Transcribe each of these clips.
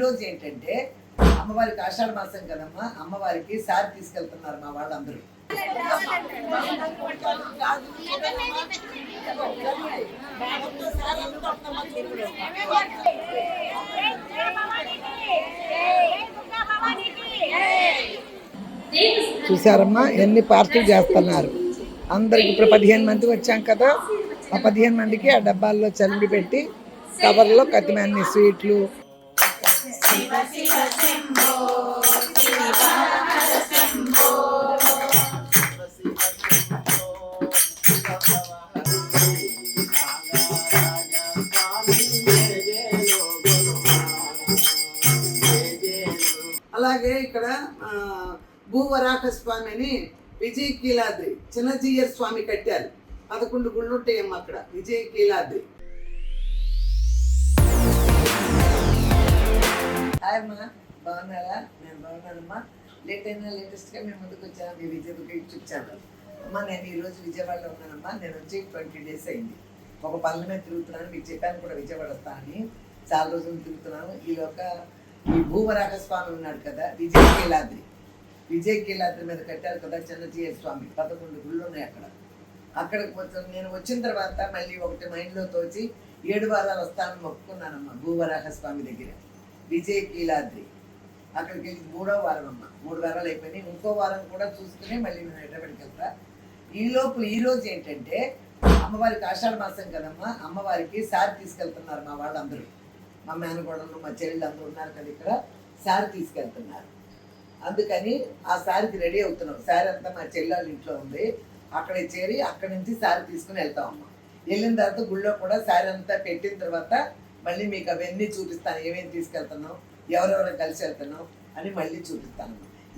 రోజు ఏంటంటే అమ్మవారికి ఆషాఢ మాసం కదమ్మా, అమ్మవారికి సారి తీసుకెళ్తున్నారు మా వాళ్ళందరూ. చూసారమ్మా ఎన్ని పార్టీలు చేస్తున్నారు. అందరికి ఇప్పుడు 15 మంది వచ్చాం కదా, ఆ 15 మందికి ఆ డబ్బాల్లో చల్లి పెట్టి కవర్లో కత్తిమన్ని స్వీట్లు. అలాగే ఇక్కడ భూవరాహ స్వామి అని విజయ కీలాద్రి చిన్నజీయర్ స్వామి కట్టారు. 11 గుళ్ళు ఉంటాయమ్మా అక్కడ విజయ కీలాద్రి. హాయ్ అమ్మా, బాగున్నారా? నేను బాగున్నానమ్మా. లేటెస్ట్గా మేము ముందుకు వచ్చాను మీ విజయదుర్గ యూట్యూబ్ ఛానల్. అమ్మా నేను ఈరోజు విజయవాడలో ఉన్నానమ్మా. నేను వచ్చి 20 days అయింది. ఒక పనుల మీద తిరుగుతున్నాను, మీకు చెప్పాను కూడా విజయవాడ వస్తానని. చాలా రోజులు తిరుగుతున్నాను. ఈలోక ఈ భూవరాహ స్వామి ఉన్నాడు కదా, విజయ కీలాద్రి మీద కట్టారు కదా చిన్నజీయర్ స్వామి. 11 గుళ్ళు ఉన్నాయి అక్కడ. అక్కడికి నేను వచ్చిన తర్వాత మళ్ళీ ఒకటి మైండ్లో తోచి 7 వారాలు వస్తానని మొక్కుకున్నానమ్మా భూవరాహ స్వామి దగ్గర విజయ కీలాద్రి. అక్కడికి వెళ్ళి 3వ వారం అమ్మ. 3 వారాలు అయిపోయినాయి. ఇంకో వారం కూడా చూసుకుని మళ్ళీ నేను హైదరాబాద్కి వెళ్తా. ఈ రోజు ఏంటంటే అమ్మవారికి ఆషాఢ మాసం కదమ్మా, అమ్మవారికి సారి తీసుకెళ్తున్నారు మా వాళ్ళందరూ. మా మేనగోడలు మా చెల్లెళ్ళు అందరూ ఉన్నారు కదా ఇక్కడ, సారి తీసుకెళ్తున్నారు. అందుకని ఆ సారికి రెడీ అవుతున్నాం. సారి అంతా మా చెల్లెళ్ళ ఇంట్లో ఉంది, అక్కడే చేరి అక్కడి నుంచి సారి తీసుకుని వెళ్తామమ్మా. వెళ్ళిన తర్వాత గుళ్ళో కూడా సారి అంతా పెట్టిన తర్వాత మళ్ళీ మీకు అవన్నీ చూపిస్తాను. ఏమేమి తీసుకెళ్తున్నాం, ఎవరెవరు కలిసి వెళ్తున్నాం అని మళ్ళీ చూపిస్తాను.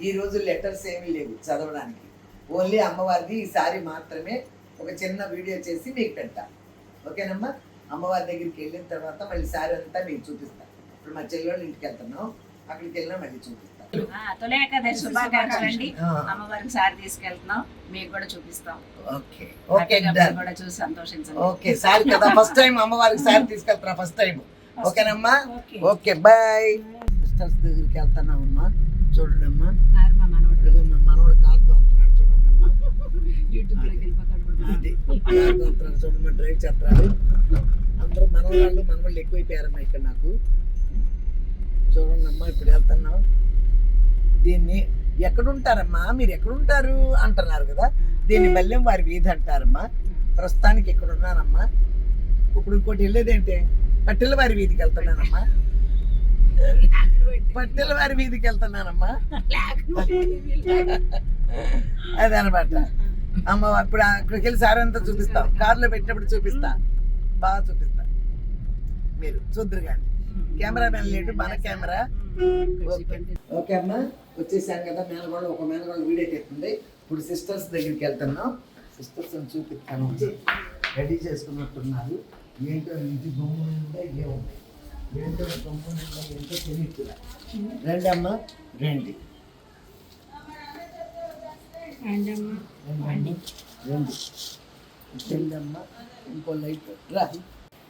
ఈ రోజు లెటర్స్ ఏమీ లేవు చదవడానికి, ఓన్లీ అమ్మవారిది ఈ సారి మాత్రమే ఒక చిన్న వీడియో చేసి మీకు పెడతాను. ఓకేనమ్మా? అమ్మవారి దగ్గరికి వెళ్ళిన తర్వాత మళ్ళీ సారి అంతా మీకు చూపిస్తాను. ఇప్పుడు మా చెల్లెళ్ళ ఇంటికి వెళ్తున్నాం, అక్కడికి వెళ్ళినా మళ్ళీ చూపిస్తాను. తొలి ఏకాదశి శుభాకాంక్షలు అండి. అమ్మవారికి సారి తీసుకెళ్తున్నాం, మీకు కూడా చూపిస్తాం. ఓకే కూడా చూసి సంతోషించండి. ఓకే సారి కదా ఫస్ట్ టైం అమ్మవారికి సారి తీసుకెళ్తున్నా, ఫస్ట్ టైం. ఓకేనమ్మా? Okay bye. సిస్టర్స్ దగ్గరికి వెళ్తున్నాం అమ్మా. చూడండి అమ్మా, మనోడు కారు తోలుతున్నాడు చూడండి అమ్మా. చూడమ్మా, డ్రైవ్ చేస్తున్నాడు. అందరూ మనవాళ్ళు ఎక్కువైపోయారమ్మా ఇక్కడ నాకు. చూడండి అమ్మా, ఇప్పుడు వెళ్తున్నాం. దీన్ని ఎక్కడుంటారమ్మా, మీరు ఎక్కడుంటారు అంటున్నారు కదా, దీన్ని బల్లెం వారి వీధి అంటారమ్మా. ప్రస్తుతానికి ఇక్కడ ఉన్నానమ్మా. ఇప్పుడు ఇంకోటి వెళ్ళేదేంటే పట్టెల వారి వీధికి వెళ్తున్నానమ్మా. పట్టెల వారి వీధికి వెళ్తున్నానమ్మా. అదనమాట అమ్మ. ఇప్పుడు అక్కడికి వెళ్ళి సార్ అంతా చూపిస్తాం, కారులో పెట్టినప్పుడు చూపిస్తా, బాగా చూపిస్తా, మీరు చూద్దరు కానీ. కెమెరామెన్ లేడు, మన కెమెరా. ఓకే అమ్మా, వచ్చేసాను కదా. ఒక మేనగోళ్ళు వీడియో తెస్తుంది. ఇప్పుడు సిస్టర్స్ దగ్గరికి వెళ్తున్నాం. సిస్టర్స్ అని చూపిస్తాను. రెడీ చేసుకున్నట్టున్నారు. ఏంటో ఇంటి బొమ్మ ఉందా, ఏముంది ఏంటో బొమ్మ ఉందా, ఏంటో తెలియట్లా. రండి అమ్మా, రండి రండి అమ్మా. ఇంకో లైట్ రా.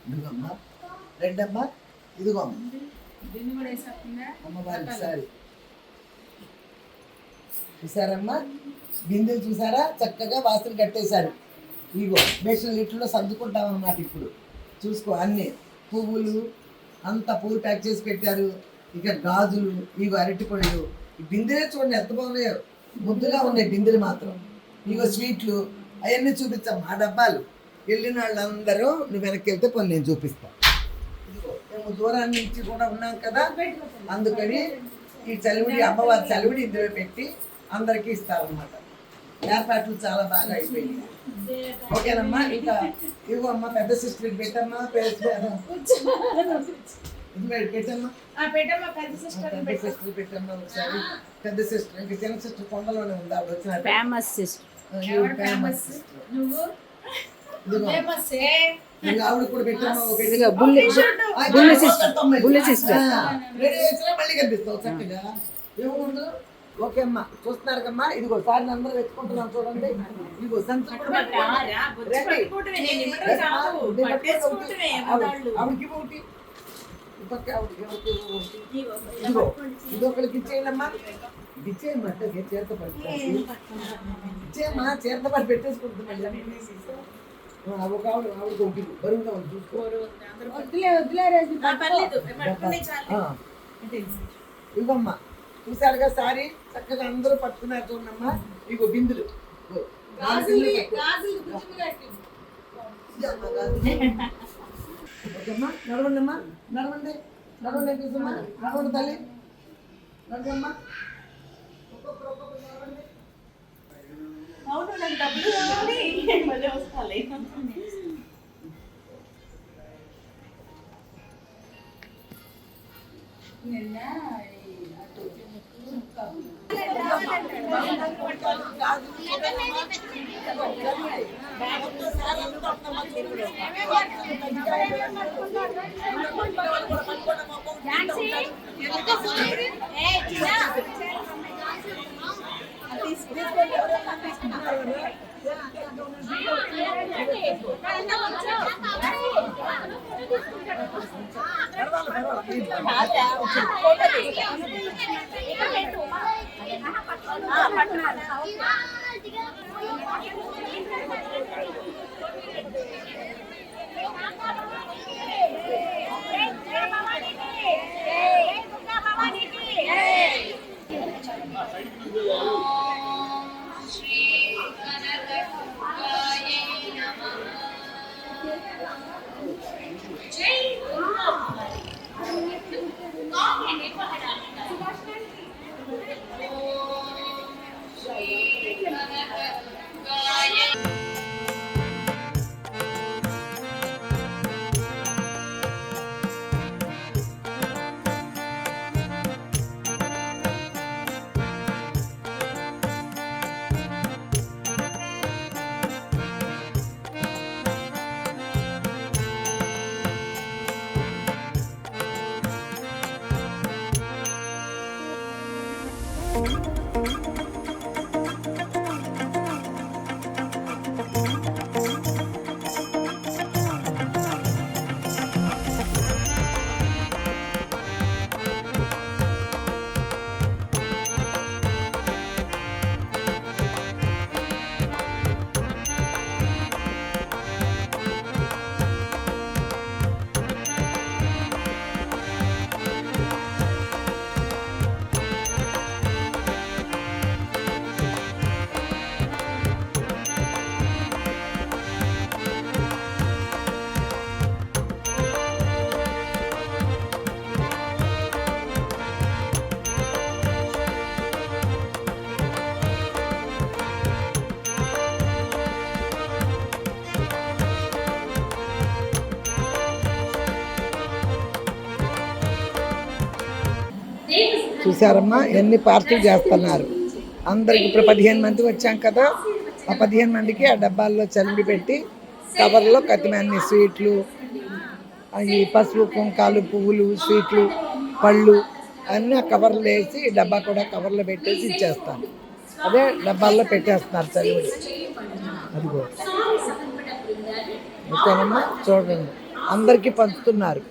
ఇదిగోమ్మా, రెండమ్మా. ఇదిగో అమ్మవారికి సారి చూసారమ్మా. బిందెలు చూసారా, చక్కగా వాసన కట్టేశారు. ఇగో బేషన్ లిటర్లో సర్దుకుంటాం అన్నమాట. ఇప్పుడు చూసుకో, అన్ని పువ్వులు అంతా పువ్వులు ప్యాక్ చేసి పెట్టారు. ఇక గాజులు, ఇగో అరటిపళ్ళు. ఈ బిందెలే చూడండి ఎంత బాగున్నాయో, ముద్దుగా ఉన్నాయి బిందెలు మాత్రం. ఇగో స్వీట్లు, అవన్నీ చూపించాం. ఆ డబ్బాలు వెళ్ళిన వాళ్ళందరూ నువ్వు వెనక్కి వెళ్తే కొన్ని నేను చూపిస్తాను. మేము దూరాన్ని నుంచి కూడా ఉన్నాం కదా, అందుకని ఈ చలివిడి, అమ్మవారి చలివిడి ఇందులో పెట్టి అందరికీ ఇస్తారన్నమాట. ఏర్పాట్లు చాలా బాగా అయిపోయింది. ఓకేనమ్మా? ఇంకా ఇదిగో అమ్మ, పెద్ద సిస్టర్కి పెట్టమ్మా. పెట్టమ్మా, పెద్ద సిస్టర్ పెట్టమ్మా ఒకసారి. పెద్ద సిస్టర్ ఇంకా చిన్న సిస్టర్ కొండలోనే ఉంది, ఆవిడ వచ్చిన ఫేమస్ సిస్టర్. ఆవిడ కూడా పెట్టమ్మా. మళ్ళీ కనిపిస్తావు చక్కగా. ఏముండదు. ఓకే అమ్మా, చూస్తున్నారు కమ్మా. ఇదిగో సార్ అందరూ వెతుకుంటున్నాం చూడండి. ఇదిగో సంచులు కూడా ఆవిడకి ఒకటి. ఈ పక్క ఇదిగో ఇది ఒకరికి ఇచ్చేయాలమ్మా, ఇది ఇచ్చేయమ్మా, చేత పడి ఇచ్చేయమ్మా, చేత పడి పెట్టేసుకుంటున్నాడు. ఒక ఆవిడకి ఒకటి బరువుగా ఉంది చూసుకోరు. ఇవ్వమ్మా, చూసారుగా సారీ చక్కగా అందరూ పట్టుకున్నారు చూడమ్మా. ఇగో బిందులు ఓకేమ్మా, నడవండి అమ్మా, నడవండి నడవండి చూసమ్మా, నడవండి తల్లి, నడవమ్మా. అవును, నాకు డబ్బులు కావాలి, మళ్ళీ వస్తాలే. నిన్న చూసారమ్మా ఎన్ని పార్టీలు చేస్తున్నారు. అందరికి ఇప్పుడు 15 మంది వచ్చాం కదా, ఆ 15 మందికి ఆ డబ్బాల్లో చల్లి పెట్టి కవర్లో కత్తిమన్ని స్వీట్లు, ఈ పసుపు కుంకాలు పువ్వులు స్వీట్లు పళ్ళు అన్నీ ఆ కవర్లు వేసి డబ్బా కూడా కవర్లో పెట్టేసి ఇచ్చేస్తాను. అదే డబ్బాల్లో పెట్టేస్తున్నారు చల్లి. అదిగో ఓకేనమ్మా, చూడండి అందరికీ పంచుతున్నారు.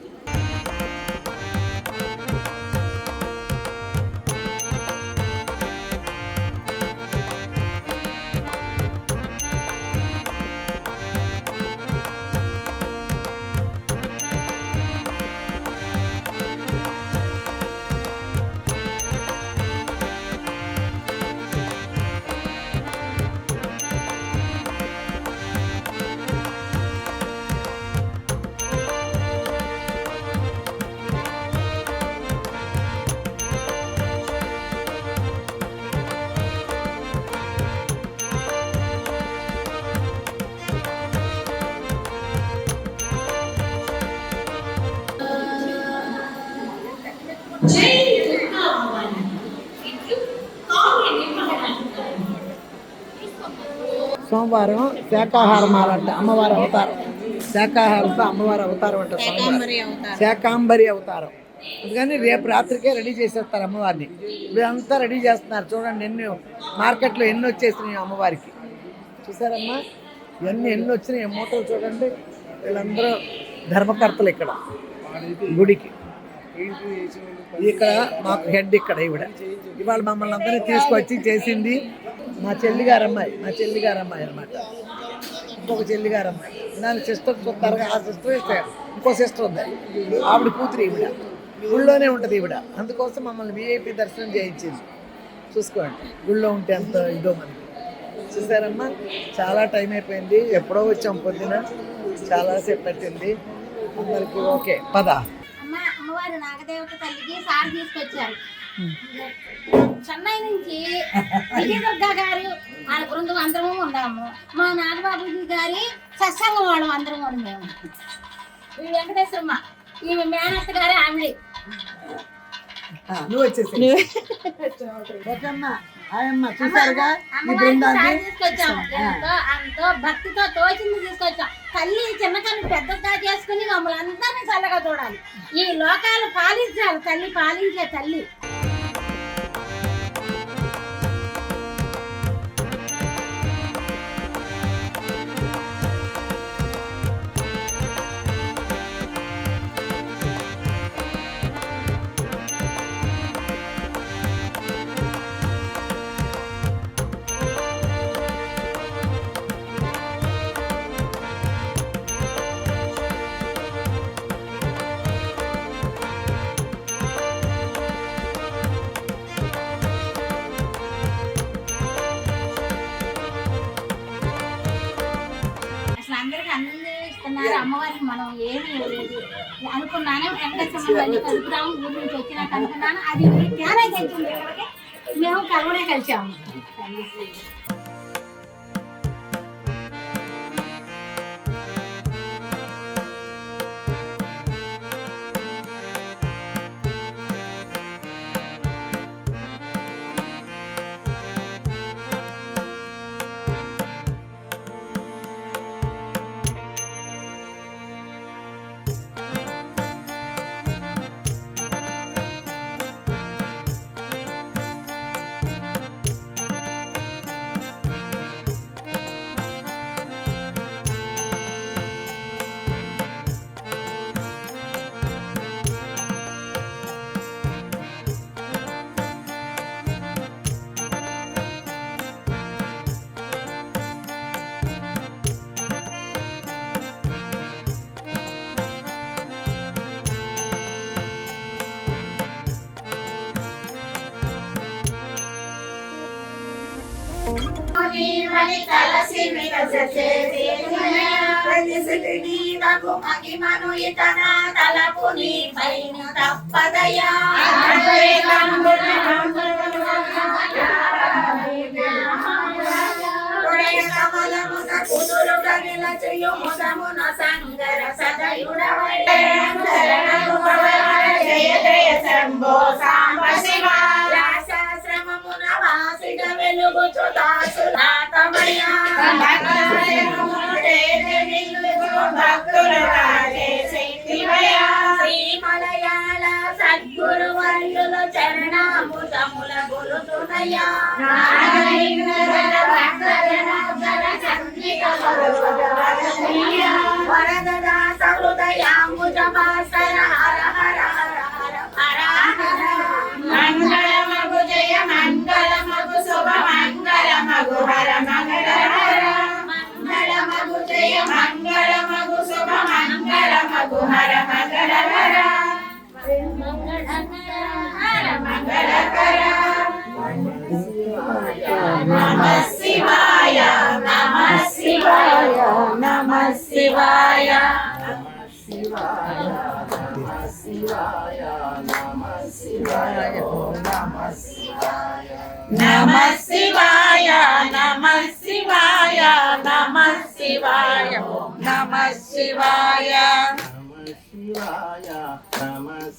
సోమవారం శాకాహారం మాలంట, అమ్మవారి అవతారం. శాకాహారంతో అమ్మవారి అవతారం అంట, శాకాంబరి అవతారం. అందుకని రేపు రాత్రికే రెడీ చేసేస్తారు అమ్మవారిని. వీళ్ళంతా రెడీ చేస్తున్నారు చూడండి. మార్కెట్లో ఎన్ని వచ్చేసినాయి అమ్మవారికి. చూసారమ్మా ఎన్ని వచ్చినాయి మూటలు చూడండి. వీళ్ళందరూ ధర్మకర్తలు ఇక్కడ గుడికి. ఇక్కడ మాకు హెడ్ ఇక్కడ ఇవాళ మమ్మల్ని అందరినీ తీసుకొచ్చి చేసింది మా చెల్లిగారు అమ్మాయి అనమాట. ఇంకొక చెల్లిగారు అమ్మాయి దాని సిస్టర్ చూస్తారుగా, ఆ సిస్టర్ ఇంకో సిస్టర్ ఉంది, ఆవిడ కూతురు ఈవిడ గుళ్ళోనే ఉంటుంది ఈవిడ. అందుకోసం మమ్మల్ని విఐపి దర్శనం చేయించింది. చూసుకోండి గుళ్ళో ఉంటే ఎంత ఇదో మనకి. చూసారమ్మా, చాలా టైం అయిపోయింది, ఎప్పుడో వచ్చాం పొద్దున, చాలాసేపు పట్టింది. అందరికి ఓకే పద. అమ్మవారు నాగదేవత తల్లికి సార్ తీసుకొచ్చారు చెన్నై నుంచి. విజయదుర్గా గారు వాళ్ళ బృందం అందరము ఉన్నాము. మా నాగబాబుజీ గారి సత్సంగం వాళ్ళం అందరం మేము. ఈ వెంకటేశ్వరమ్మ ఈమె మేనత్త గారి ఆవిడ. నువ్వు వచ్చేసి చూసారుగా ఈ బృందాన్ని తీసుకొచ్చాము. ఎంతో భక్తితో తోచింది తీసుకొచ్చాం. తల్లి చిన్నకన్ను పెద్దగా చేసుకుని మమ్మల్ని అందరినీ చల్లగా చూడాలి. ఈ లోకాలు పాలించాలి తల్లి, పాలించే తల్లి. అందరికి అందిస్తున్నారు అమ్మవారికి. మనం ఏమి అనుకున్నాను వెంకటేశ్వరం కలుపుదాము, ఊరి నుంచి వచ్చినాక అనుకున్నాను. అది తేడా తెచ్చింది. మేము కలవనే కలిసాము. మహిమను ఇతన తలపుని పైన తప్పదయా. కమలమున కుదురుగా నిలచియు ముదమున సంగర సదయుడవై. జయ జయ శంభో సాంబ శివ. శ్రమమున వాసిగ వెలుగుచు దాసులాతమయ్యా. శ్రీమలయాళ సద్గురు వర్యుల చరణాముదముల గురుతునయ్యా. వరదదాస హృదయాముజమాసర హర హర హర హర హర. మంగళమగు జయ మంగళమగు శుభ మంగళమగు హర మంగళ హర. మంగళమగు జయ మంగళమగు శుభ మంగళమగు హర మంగళ హర. హర మంగళకర. నమ శివాయ నమ శివాయ నమ శివాయ నమ శివాయ నమ శివాయ నమ శివాయ నమ శివాయ నమ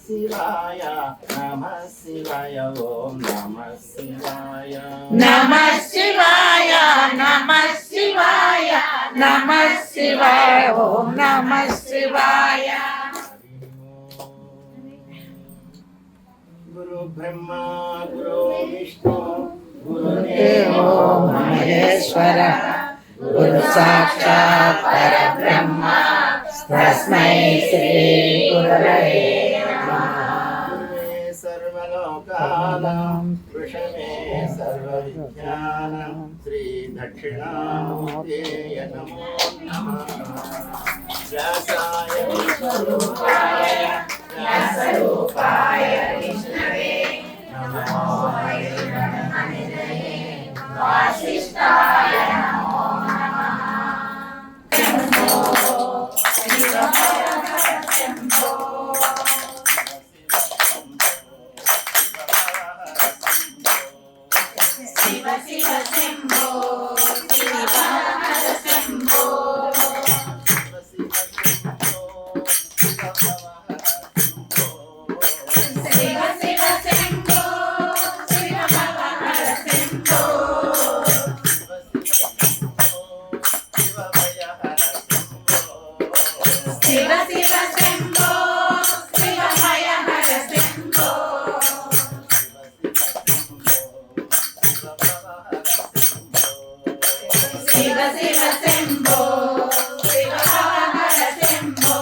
శివాయ నమ శివాయ ఓం నమ శివాయ నమ శివాయ నమ శివాయ నమ శివాయ ఓం నమ శివాయ. గురు బ్రహ్మ గురు విష్ణు గురుదేవో మహేశ్వర గురు సాక్షాత్ పరబ్రహ్మ తస్మై శ్రీ గురవే నమః. లోకానాం వృషమే సర్వవిజ్ఞానం శ్రీ దక్షిణామూర్తే నమో నమః వ్యాసాయ విశ్వరూపాయ వ్యాసరూపాయ విష్ణవే నమో వాసిష్ఠాయ నమో శివ శివ శంభో శివ హర శంభో శివ శివ శంభో శివ హర శంభో శివ శివ శంభో శివ భయ హర శంభో శివ శివ శంభో శివ హర శంభో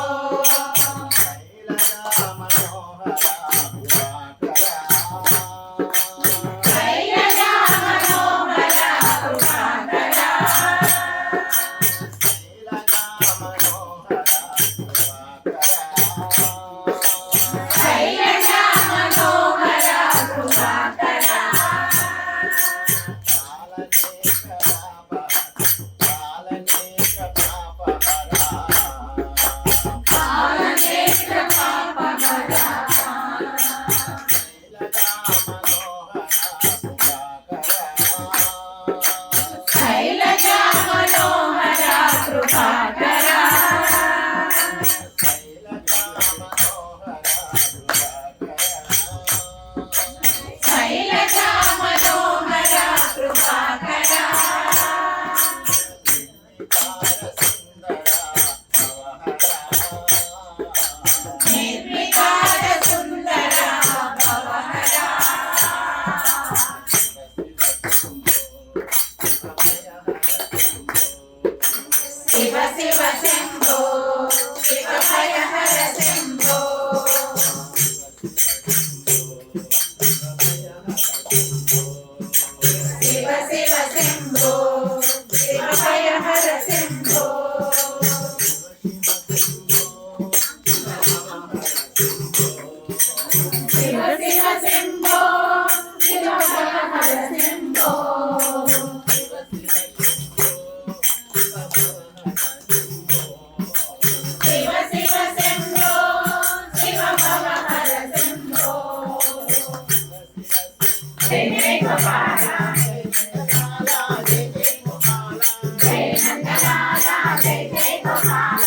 శైలజ మనోహర కృపాకర శైలజ మనోహర కృపాకర పాలనేత్ర పాపహర శైలజ మనోహర కృపాకర శైలజ మనోహర కృపాకర నిర్వికార సుందర భవహర శివ శివ శంభో శివ భయ హర శంభో శివ శివ శంభో శివ భయ హర శంభో శివ శివ శంభో శివ భయ హర శంభో శివ శివ శంభో శివ భవ హర శంభో జయ జయ గోపాల జయ నందలాల జయ జయ గోపాల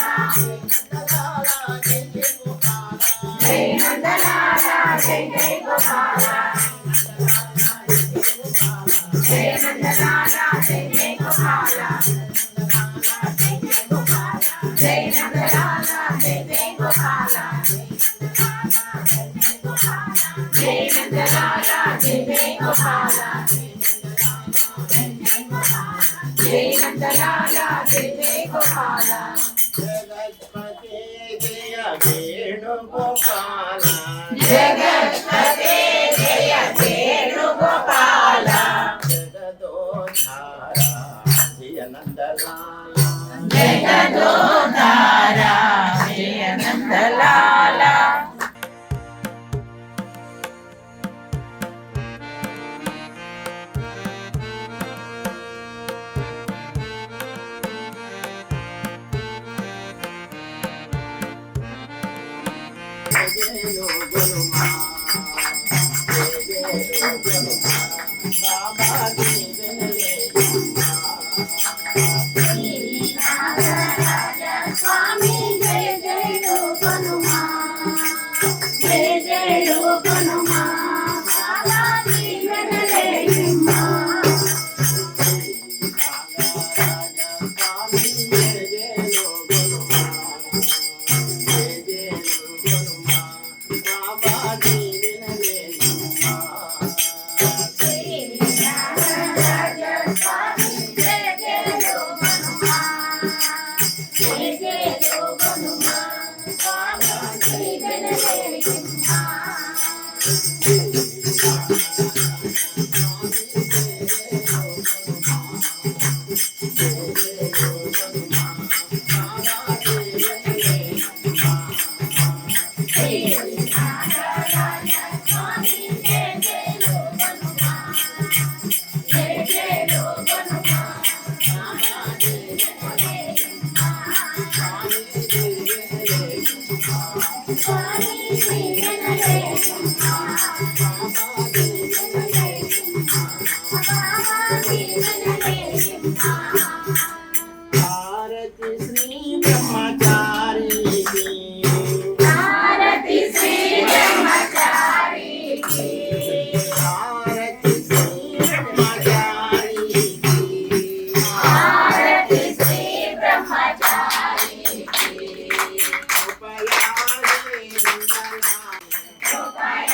జయ నందలాల జయ జయ గోపాల జయ నందలాల జయ జయ గోపాల జయ నందలాల జయ జయ గోపాల జయ నందలాల జయ జయ గోపాల జయ నందలాల జయ జయ గోపాల జగత్పతే జయ వేణుగోపాల జగత్పతే జయ వేణుగోపాల జగదోధార జయ నందలాల జగదోధార జయ నందలాల స్వామి జయ జయ హనుమా జయ జయ హనుమా బాలాజీ వెనలేయమ్మా స్వామి హారతి శ్రీ బ్రహ్మచారికి హారతి శ్రీ బ్రహ్మచారికి ఉపయామి నందనాయ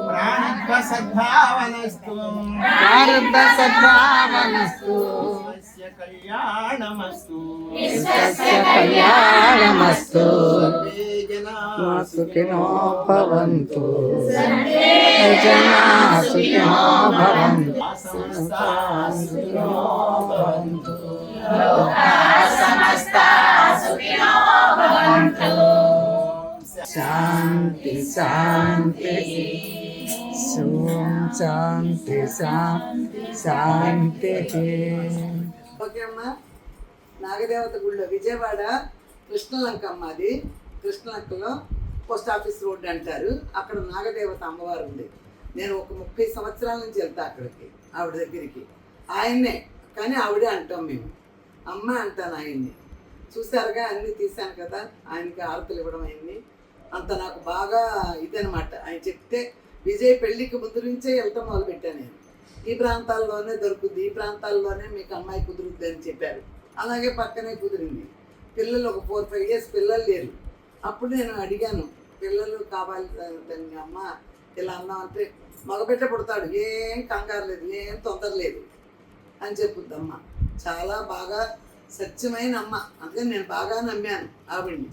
ప్రారబ్ధ సద్భావనస్తు ప్రారబ్ధ సద్భావనస్తు స్వస్య కళ్యాణమస్తు విశ్వస్య కళ్యాణమస్తు సర్వే జనా సుఖినో భవంతు జనా సుఖినో భవంతు సమస్తా సుఖినో భవంతు సమస్తా సుఖినో భవంతు. శాంతి శాంతి శాంతి శాంతి. ఓకే అమ్మా. నాగదేవత గుళ్ళో విజయవాడ కృష్ణలంక అమ్మ, అది కృష్ణలంకలో పోస్ట్ ఆఫీస్ రోడ్ అంటారు. అక్కడ నాగదేవత అమ్మవారు ఉంది. నేను ఒక 30 సంవత్సరాల నుంచి వెళ్తా అక్కడికి, ఆవిడ దగ్గరికి. ఆయన్నే కానీ ఆవిడే అంటాం మేము, అమ్మ అంటాను ఆయన్ని. చూసారుగా అన్నీ తీశాను కదా, ఆయనకి ఆరతులు ఇవ్వడం అయింది. అంత నాకు బాగా ఇదనమాట. ఆయన చెప్తే విజయ్ పెళ్ళికి ముందు నుంచే వెళ్తాం మొదలుపెట్టాను నేను. ఈ ప్రాంతాల్లోనే దొరుకుద్ది, ఈ ప్రాంతాల్లోనే మీకు అమ్మాయి కుదురుద్ది అని చెప్పారు. అలాగే పక్కనే కుదిరింది. పిల్లలు ఒక 4-5 ఇయర్స్ పిల్లలు లేరు. అప్పుడు నేను అడిగాను, పిల్లలు కావాలి దాన్ని అమ్మ ఇలా అన్నాం అంటే, మగబిడ్డ పుడతాడు, ఏం కంగారు లేదు, ఏం తొందర లేదు అని చెప్పుద్దమ్మ. చాలా బాగా సత్యమైన అమ్మ. అందుకని నేను బాగా నమ్మాను ఆవిడ్ని.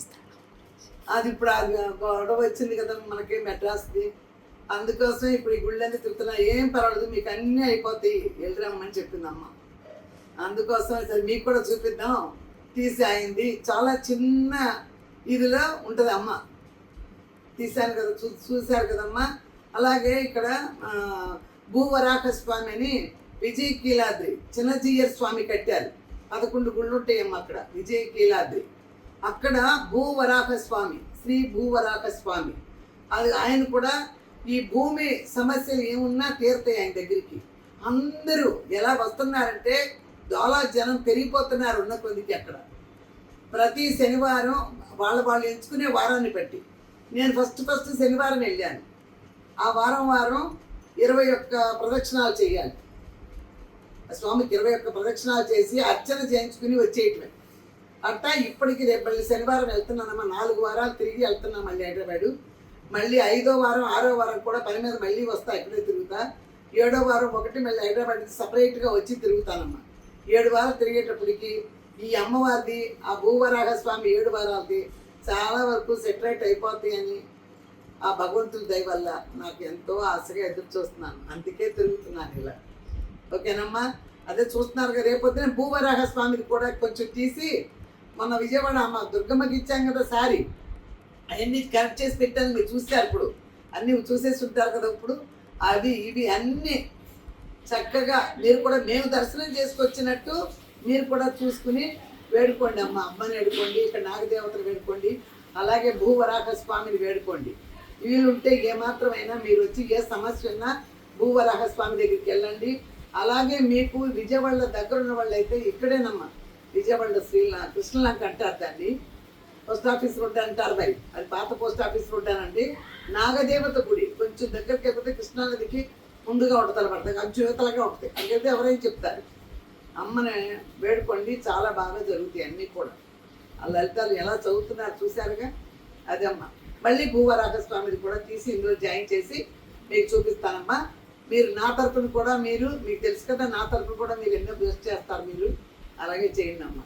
అది ఇప్పుడు అది గొడవ వచ్చింది కదా మనకి మెడ్రాస్ది, అందుకోసం ఇప్పుడు ఈ గుళ్ళన్నీ తిరుగుతున్నా. ఏం పర్వాలేదు, మీకు అన్నీ అయిపోతాయి, వెళ్ళరమ్మని చెప్పిందమ్మ. అందుకోసం సరే మీకు కూడా చూపిద్దాం తీసి అయింది. చాలా చిన్న ఇదిలో ఉంటుంది అమ్మ. తీశాను కదా, చూశారు కదమ్మా. అలాగే ఇక్కడ భూవరాహ స్వామి అని విజయ కీలాద్రి చిన్నజీయర్ స్వామి కట్టారు. 11 గుళ్ళు ఉంటాయమ్మ అక్కడ విజయ కీలాద్రి. అక్కడ భూవరాహ స్వామి, శ్రీ భూవరాహ స్వామి, అది ఆయన కూడా ఈ భూమి సమస్యలు ఏమున్నా తీరుతాయి ఆయన దగ్గరికి. అందరూ ఎలా వస్తున్నారంటే చాలా జనం పెరిగిపోతున్నారు ఉన్న కొద్దికి. అక్కడ ప్రతి శనివారం వాళ్ళు ఎంచుకునే వారాన్ని బట్టి నేను ఫస్ట్ శనివారం వెళ్ళాను. ఆ వారం 21 ప్రదక్షిణాలు చేయాలి. స్వామికి 21 ప్రదక్షిణాలు చేసి అర్చన చేయించుకుని వచ్చేయటమే. అట్టా ఇప్పటికి రేపు మళ్ళీ శనివారం వెళ్తున్నానమ్మా. 4 వారాలు తిరిగి వెళ్తున్నాం మళ్ళీ హైదరాబాదు. మళ్ళీ 5వ వారం 6వ వారం కూడా పని మీద మళ్ళీ వస్తా, ఇక్కడే తిరుగుతా. 7వ వారం ఒకటి మళ్ళీ హైదరాబాద్కి సపరేట్గా వచ్చి తిరుగుతానమ్మా. 7 వారాలు తిరిగేటప్పటికి ఈ అమ్మవారిది, ఆ భూవరాహ స్వామి 7 వారాలది చాలా వరకు సెటరేట్ అయిపోతాయి అని ఆ భగవంతుడి దయ వల్ల నాకు ఎంతో ఆశగా ఎదురు చూస్తున్నాను. అందుకే తిరుగుతున్నాను ఇలా. ఓకేనమ్మా. అదే చూస్తున్నారు కదా, రేపొద్దున భూవరాహ స్వామికి కూడా కొంచెం తీసి మన విజయవాడ అమ్మ దుర్గమ్మకి ఇచ్చాం కదా సారీ, అవన్నీ కరెక్ట్ చేసి పెట్టాను. మీరు చూస్తారు, ఇప్పుడు అన్నీ చూసేసి ఉంటారు కదా. ఇప్పుడు అవి ఇవి అన్నీ చక్కగా మీరు కూడా మేము దర్శనం చేసుకొచ్చినట్టు మీరు కూడా చూసుకుని వేడుకోండి అమ్మ. అమ్మని వేడుకోండి, ఇక్కడ నాగదేవతను వేడుకోండి, అలాగే భూవరాహ స్వామిని వేడుకోండి. వీలుంటే ఏమాత్రమైనా మీరు వచ్చి ఏ సమస్య ఉన్నా భూవరాహ స్వామి దగ్గరికి వెళ్ళండి. అలాగే మీకు విజయవాడలో దగ్గర ఉన్న వాళ్ళు అయితే ఇక్కడేనమ్మా, విజయవాడలో కృష్ణలంక అంటారు దాన్ని, పోస్ట్ ఆఫీస్ రోడ్ అంటారు. మరి అది పాత పోస్ట్ ఆఫీస్ రోడ్ అనండి. నాగదేవత గుడి కొంచెం దగ్గరికి అయిపోతే కృష్ణానదికి ముందుగా ఉంటుంది అనమాట, అంచువేతలుగా ఉంటుంది. అందుకైతే ఎవరైనా చెప్తారు. అమ్మని వేడుకోండి, చాలా బాగా జరుగుతాయి అన్నీ కూడా. ఆ లలితాలు ఎలా చదువుతున్నారు చూశారుగా, అదే అమ్మ. మళ్ళీ భూవరాహ స్వామిది కూడా తీసి ఇందులో జాయిన్ చేసి మీకు చూపిస్తానమ్మా. మీరు నా తరపున కూడా మీకు తెలుసు కదా, నా తరపున కూడా మీరు ఎన్నో బ్లెస్ చేస్తారు. మీరు అలాగే చేయండి అమ్మ.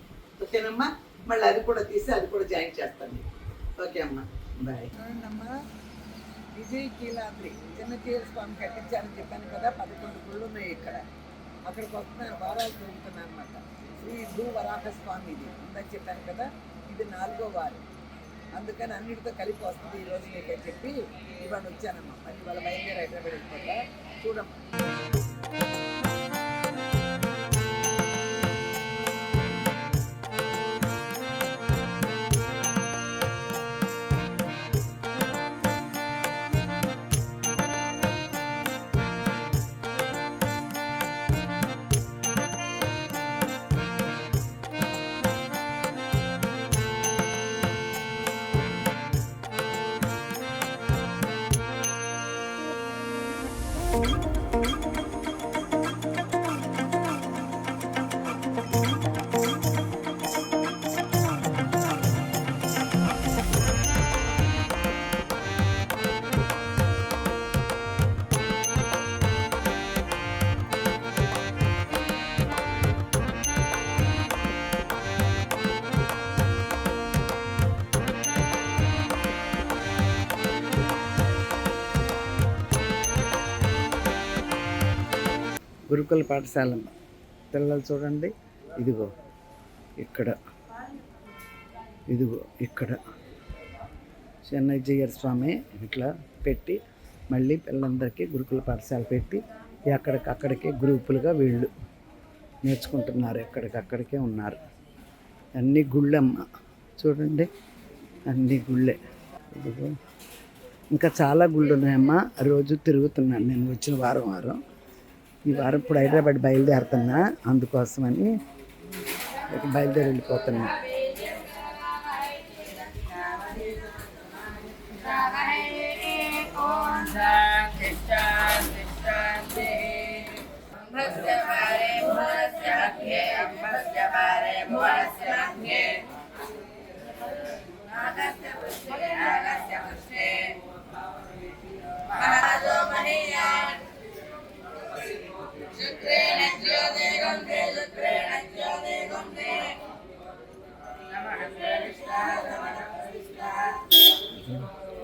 ఓకేనమ్మా. మళ్ళీ అది కూడా తీసి అది కూడా జాయిన్ చేస్తాను మీకు. ఓకే అమ్మా, బాయ్ అమ్మా. విజయ్ కీలాద్రి చిన్నజీయర్ స్వామి కట్టించారని చెప్పాను కదా, 11 గుళ్ళు ఉన్నాయి ఇక్కడ. అక్కడికి వస్తున్నాను, వారాలు తిరుగుతున్నాను అనమాట. శ్రీ భూవరాహ స్వామి ఇది ఉందని చెప్పాను కదా, ఇది 4వ వారం. అందుకని అన్నిటితో కలిపి వస్తుంది ఈరోజు మీకు అని చెప్పి ఇవాళ వచ్చానమ్మా. మళ్ళీ వాళ్ళ బయలుదేరి హైదరాబాద్ వెళ్ళిపోతా. చూడమ్మా. గురుకుల పాఠశాల పిల్లలు చూడండి. ఇదిగో ఇక్కడ, ఇదిగో ఇక్కడ చెన్నయ్య స్వామి ఇట్లా పెట్టి మళ్ళీ పిల్లలందరికీ గురుకుల పాఠశాల పెట్టి ఎక్కడికక్కడికే గ్రూపులుగా వీళ్ళు నేర్చుకుంటున్నారు. ఎక్కడికక్కడికే ఉన్నారు. అన్ని గుళ్ళమ్మ చూడండి, అన్ని గుళ్ళే. ఇదిగో ఇంకా చాలా గుళ్ళు ఉన్నాయమ్మా. రోజు తిరుగుతున్నాను నేను వచ్చిన వారం. ఈ వారం ఇప్పుడు హైదరాబాద్ బయలుదేరుతున్నా, అందుకోసమని బయలుదేరి వెళ్ళిపోతున్నా.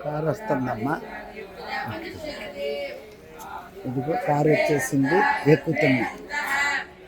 కారు వస్తుందమ్మా. ఇదిగో కారు వచ్చేసింది, ఎక్కుతున్నా.